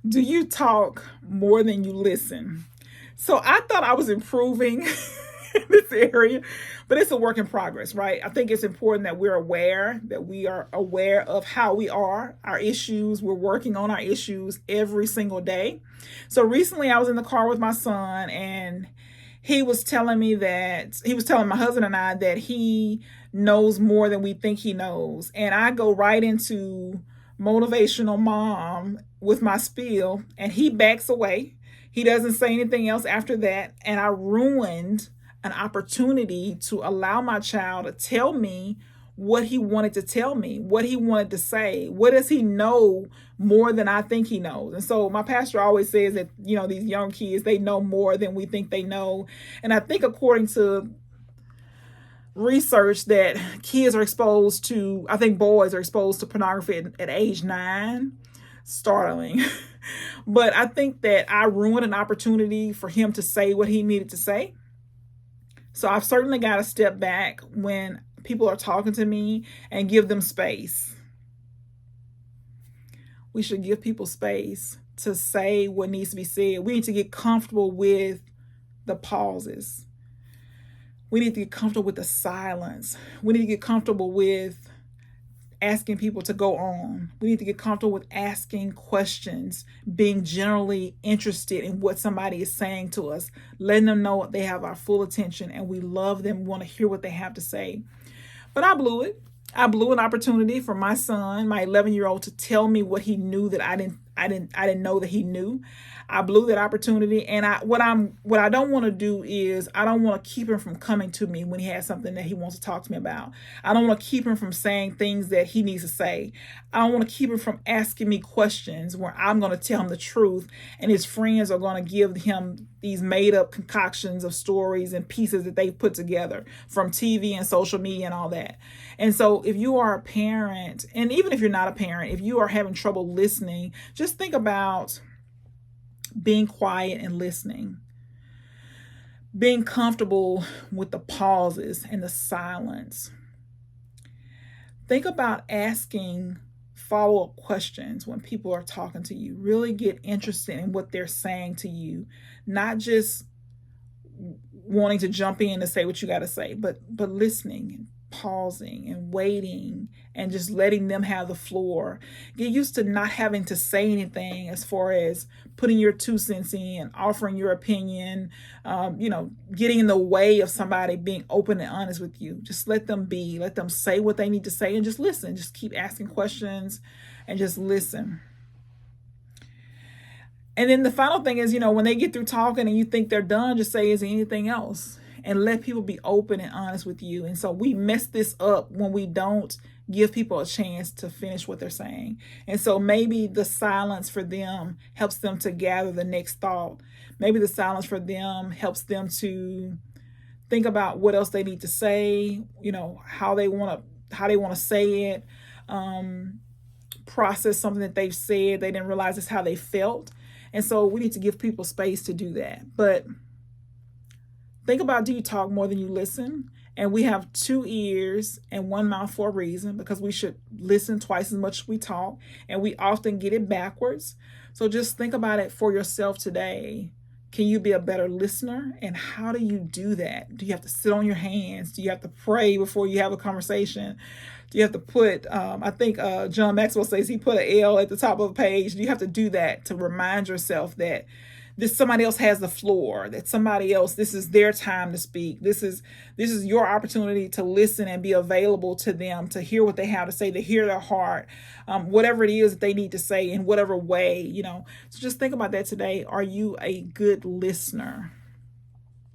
Do you talk more than you listen? So I thought I was improving in this area, but it's a work in progress, right? I think it's important that we are aware of how we are, our issues. We're working on our issues every single day. So recently I was in the car with my son, and he was telling my husband and I that he knows more than we think he knows. And I go right into motivational mom with my spiel, and he backs away. He doesn't say anything else after that. And I ruined an opportunity to allow my child to tell me what he wanted to tell me, what he wanted to say. What does he know more than I think he knows? And so my pastor always says that, these young kids, they know more than we think they know. And I think according to research that kids are exposed to, I think boys are exposed to pornography at age 9. Startling. But I think that I ruined an opportunity for him to say what he needed to say. So I've certainly got to step back when people are talking to me and give them space. We should give people space to say what needs to be said. We need to get comfortable with the pauses. We need to get comfortable with the silence. We need to get comfortable with asking people to go on. We need to get comfortable with asking questions, being generally interested in what somebody is saying to us, letting them know they have our full attention and we love them, want to hear what they have to say. But I blew it. I blew an opportunity for my son, my 11-year-old, to tell me what he knew that I didn't know that he knew. I blew that opportunity, and what I don't want to do is I don't want to keep him from coming to me when he has something that he wants to talk to me about. I don't want to keep him from saying things that he needs to say. I don't want to keep him from asking me questions where I'm going to tell him the truth, and his friends are going to give him these made up concoctions of stories and pieces that they put together from TV and social media and all that. And so if you are a parent, and even if you're not a parent, if you are having trouble listening, just think about being quiet and listening, being comfortable with the pauses and the silence. Think about asking follow-up questions when people are talking to you. Really get interested in what they're saying to you, not just wanting to jump in and say what you got to say, but listening and pausing and waiting and just letting them have the floor. Get used to not having to say anything as far as putting your 2 cents in, offering your opinion, getting in the way of somebody being open and honest with you. Just let them be, let them say what they need to say, and just listen. Just keep asking questions and just listen. And then the final thing is, when they get through talking and you think they're done, just say, is there anything else? And let people be open and honest with you. And so we mess this up when we don't give people a chance to finish what they're saying. And so maybe the silence for them helps them to gather the next thought. Maybe the silence for them helps them to think about what else they need to say, how they want to say it, process something that they've said. They didn't realize it's how they felt. And so we need to give people space to do that. But think about, do you talk more than you listen? And we have 2 ears and 1 mouth for a reason, because we should listen twice as much as we talk, and we often get it backwards. So just think about it for yourself today. Can you be a better listener? And how do you do that? Do you have to sit on your hands? Do you have to pray before you have a conversation? Do you have to put, I think John Maxwell says he put an L at the top of a page. Do you have to do that to remind yourself that somebody else has the floor, that somebody else, this is their time to speak. This is your opportunity to listen and be available to them, to hear what they have to say, to hear their heart, whatever it is that they need to say in whatever way, So just think about that today. Are you a good listener?